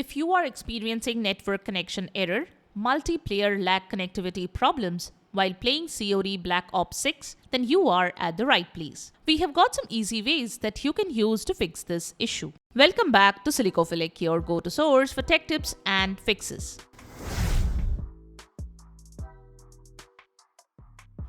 If you are experiencing network connection error, multiplayer lag connectivity problems while playing COD Black Ops 6, then you are at the right place. We have got some easy ways that you can use to fix this issue. Welcome back to Silicophilic, your go-to source for tech tips and fixes.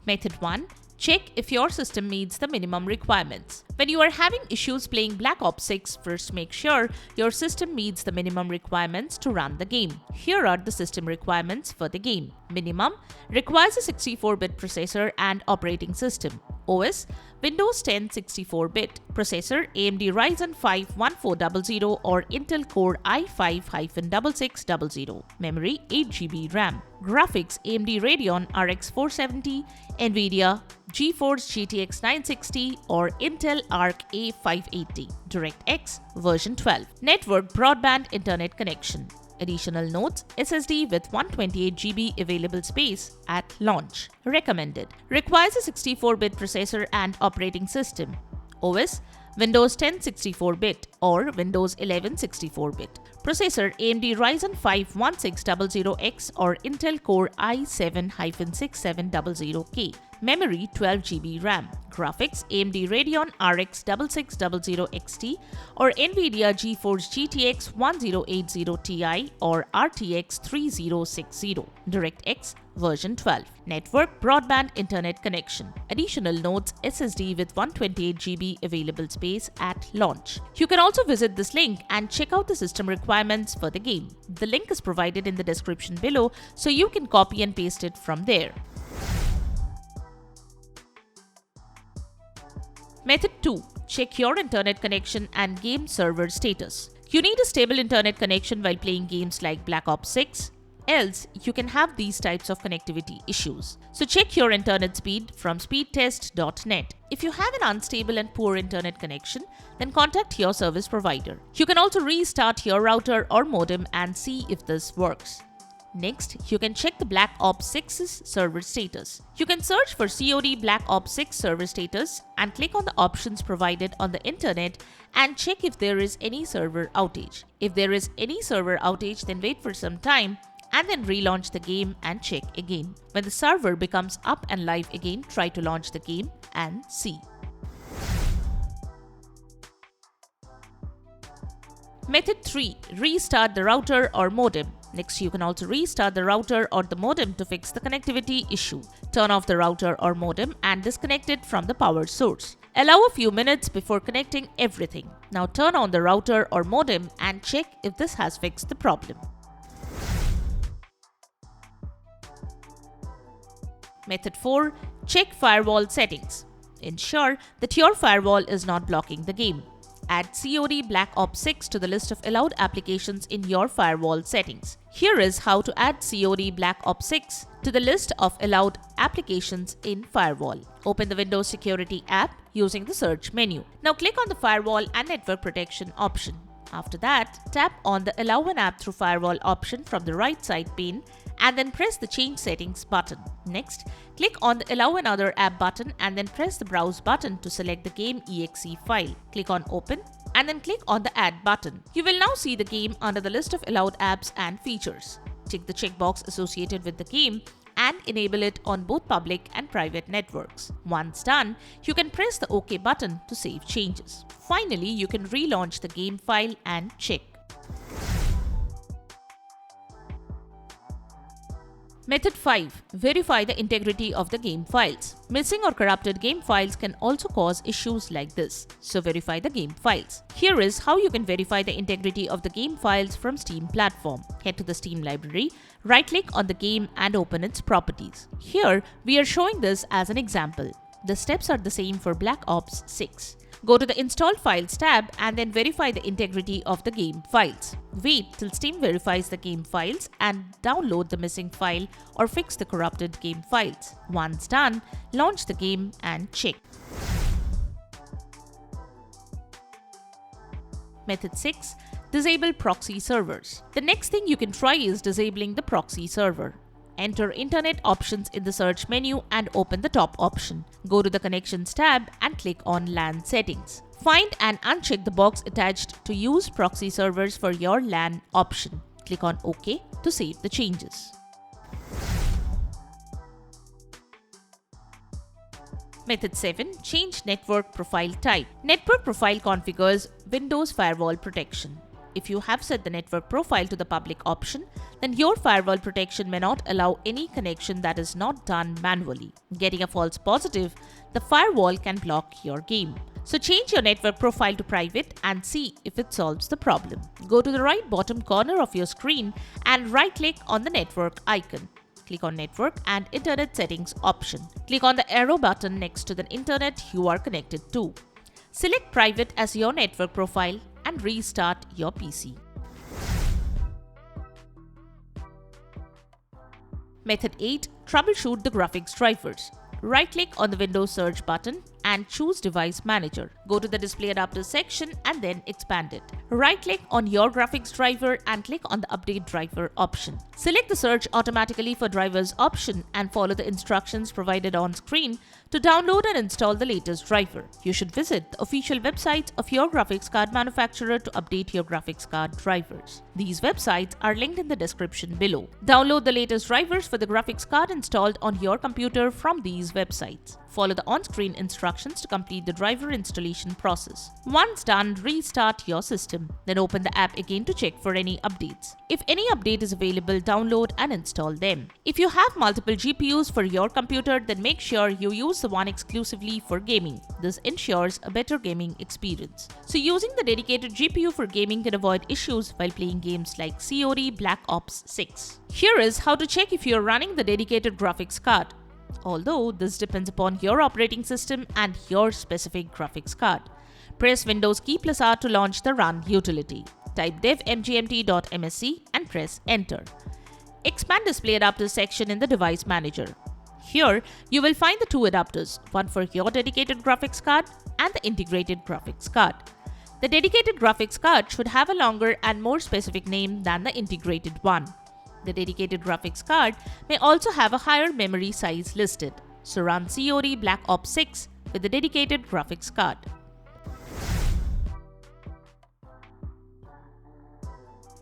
Method 1. Check if your system meets the minimum requirements. When you are having issues playing Black Ops 6, first make sure your system meets the minimum requirements to run the game. Here are the system requirements for the game. Minimum: requires a 64-bit processor and operating system. OS: Windows 10 64-bit. Processor: AMD Ryzen 5 1400 or Intel Core i5-6600. Memory: 8GB RAM. Graphics: AMD Radeon RX 470, NVIDIA GeForce GTX 960 or Intel Arc A580. DirectX version 12. Network broadband internet connection. Additional notes: SSD with 128GB available space at launch. Recommended. Requires a 64-bit processor and operating system. OS: Windows 10 64-bit or Windows 11 64-bit. Processor: AMD Ryzen 5 1600X or Intel Core i7-6700K. Memory: 12GB RAM. Graphics: AMD Radeon RX 6600 XT or NVIDIA GeForce GTX 1080 Ti or RTX 3060. DirectX version 12. Network broadband internet connection. Additional notes: SSD with 128GB available space at launch. You can also visit this link and check out the system requirements for the game. The link is provided in the description below, so you can copy and paste it from there. Method 2. Check your internet connection and game server status. You need a stable internet connection while playing games like Black Ops 6. Else, you can have these types of connectivity issues. So check your internet speed from speedtest.net. If you have an unstable and poor internet connection, then contact your service provider. You can also restart your router or modem and see if this works. Next, you can check the Black Ops 6's server status. You can search for COD Black Ops 6 server status and click on the options provided on the internet and check if there is any server outage. If there is any server outage, then wait for some time and then relaunch the game and check again. When the server becomes up and live again, try to launch the game and see. Method 3. Restart the router or modem. Next, you can also restart the router or the modem to fix the connectivity issue. Turn off the router or modem and disconnect it from the power source. Allow a few minutes before connecting everything. Now turn on the router or modem and check if this has fixed the problem. Method 4. Check firewall settings. Ensure that your firewall is not blocking the game. Add COD Black Ops 6 to the list of allowed applications in your firewall settings. Here is how to add COD Black Ops 6 to the list of allowed applications in firewall. Open the Windows Security app using the search menu. Now click on the Firewall and Network Protection option. After that, tap on the Allow an app through firewall option from the right side pane and then press the Change Settings button. Next, click on the Allow another app button and then press the Browse button to select the game exe file. Click on Open and then click on the Add button. You will now see the game under the list of allowed apps and features. Tick the checkbox associated with the game and enable it on both public and private networks. Once done, you can press the OK button to save changes. Finally, you can relaunch the game file and check. Method 5. Verify the integrity of the game files. Missing or corrupted game files can also cause issues like this, so verify the game files. Here is how you can verify the integrity of the game files from Steam platform. Head to the Steam library, right-click on the game and open its properties. Here, we are showing this as an example. The steps are the same for Black Ops 6. Go to the Install Files tab and then verify the integrity of the game files. Wait till Steam verifies the game files and download the missing file or fix the corrupted game files. Once done, launch the game and check. Method 6. Disable proxy servers. The next thing you can try is disabling the proxy server. Enter Internet options in the search menu and open the top option. Go to the Connections tab and click on LAN settings. Find and uncheck the box attached to Use Proxy Servers for your LAN option. Click on OK to save the changes. Method 7. Change network profile type. Network profile configures Windows firewall protection. If you have set the network profile to the public option, then your firewall protection may not allow any connection that is not done manually. Getting a false positive, the firewall can block your game. So change your network profile to private and see if it solves the problem. Go to the right bottom corner of your screen and right-click on the network icon. Click on Network and Internet Settings option. Click on the arrow button next to the internet you are connected to. Select Private as your network profile and restart your PC. Method 8. Troubleshoot the graphics drivers. Right-click on the Windows search button and choose Device Manager. Go to the Display Adapter section and then expand it. Right-click on your graphics driver and click on the Update Driver option. Select the Search Automatically for Drivers option and follow the instructions provided on screen to download and install the latest driver. You should visit the official websites of your graphics card manufacturer to update your graphics card drivers. These websites are linked in the description below. Download the latest drivers for the graphics card installed on your computer from these websites. Follow the on-screen instructions to complete the driver installation process. Once done, restart your system. Then open the app again to check for any updates. If any update is available, download and install them. If you have multiple GPUs for your computer, then make sure you use the one exclusively for gaming. This ensures a better gaming experience. So using the dedicated GPU for gaming can avoid issues while playing games like COD Black Ops 6. Here is how to check if you are running the dedicated graphics card. Although this depends upon your operating system and your specific graphics card. Press Windows key plus R to launch the Run utility. Type dev.mgmt.msc and press Enter. Expand Display Adapter section in the Device Manager. Here, you will find the two adapters, one for your dedicated graphics card and the integrated graphics card. The dedicated graphics card should have a longer and more specific name than the integrated one. The dedicated graphics card may also have a higher memory size listed, so run COD Black Ops 6 with the dedicated graphics card.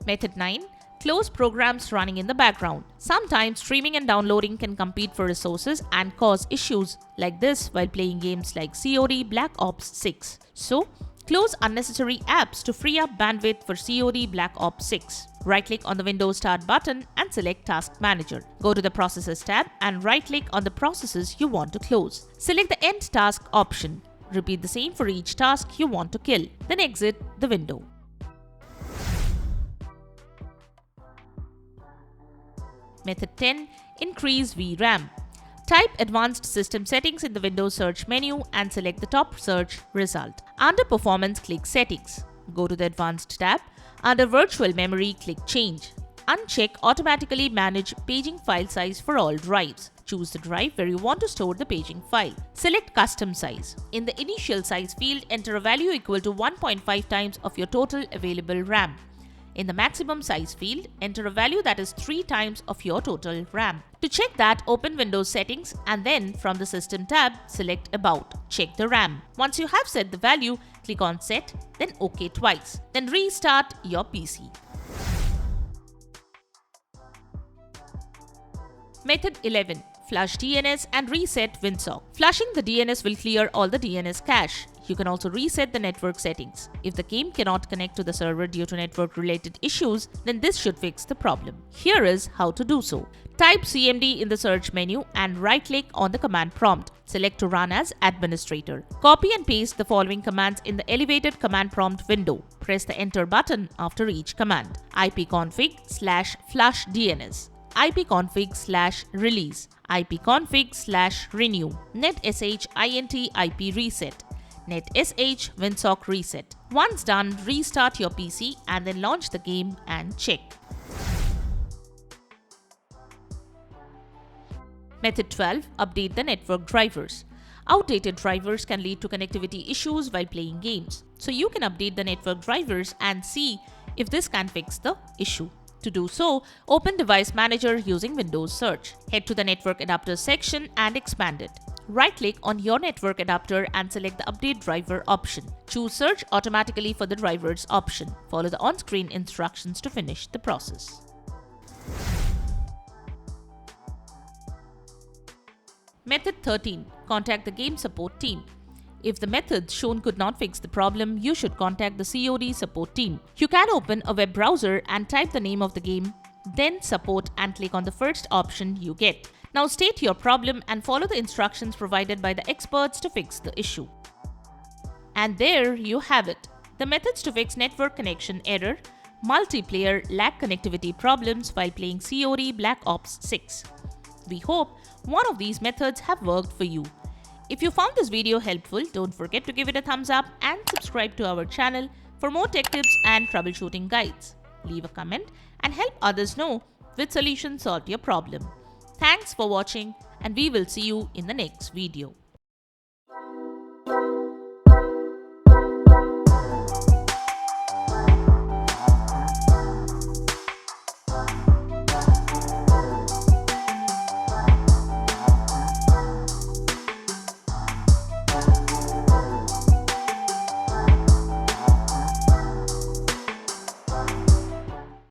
Method 9. Close programs running in the background. Sometimes streaming and downloading can compete for resources and cause issues like this while playing games like COD Black Ops 6. So, close unnecessary apps to free up bandwidth for COD Black Ops 6. Right-click on the Windows Start button and select Task Manager. Go to the Processes tab and right-click on the processes you want to close. Select the End Task option. Repeat the same for each task you want to kill. Then exit the window. Method 10. Increase VRAM. Type Advanced System Settings in the Windows search menu and select the top search result. Under Performance, click Settings. Go to the Advanced tab. Under Virtual Memory, click Change. Uncheck Automatically Manage Paging File Size for all drives. Choose the drive where you want to store the paging file. Select Custom Size. In the Initial Size field, enter a value equal to 1.5 times of your total available RAM. In the Maximum Size field, enter a value that is 3 times of your total RAM. To check that, open Windows Settings and then from the System tab, select About. Check the RAM. Once you have set the value, click on Set, then OK twice. Then restart your PC. Method 11. Flush DNS and reset WinSock. Flushing the DNS will clear all the DNS cache. You can also reset the network settings. If the game cannot connect to the server due to network-related issues, then this should fix the problem. Here is how to do so. Type CMD in the search menu and right-click on the command prompt. Select to run as administrator. Copy and paste the following commands in the elevated command prompt window. Press the Enter button after each command. ipconfig/flushdns, ipconfig/release, ipconfig/renew, netsh int ip reset, netsh winsock reset. Once done, restart your PC and then launch the game and check. Method 12. Update the network drivers. Outdated drivers can lead to connectivity issues while playing games. So you can update the network drivers and see if this can fix the issue. To do so, open Device Manager using Windows Search. Head to the Network Adapters section and expand it. Right-click on your network adapter and select the Update Driver option. Choose Search automatically for the drivers option. Follow the on-screen instructions to finish the process. Method 13. Contact the game support team. If the methods shown could not fix the problem, you should contact the COD support team. You can open a web browser and type the name of the game, then support and click on the first option you get. Now state your problem and follow the instructions provided by the experts to fix the issue. And there you have it. The methods to fix network connection error, multiplayer lag connectivity problems while playing COD Black Ops 6. We hope one of these methods have worked for you. If you found this video helpful, don't forget to give it a thumbs up and subscribe to our channel for more tech tips and troubleshooting guides. Leave a comment and help others know which solution solved your problem. Thanks for watching, and we will see you in the next video.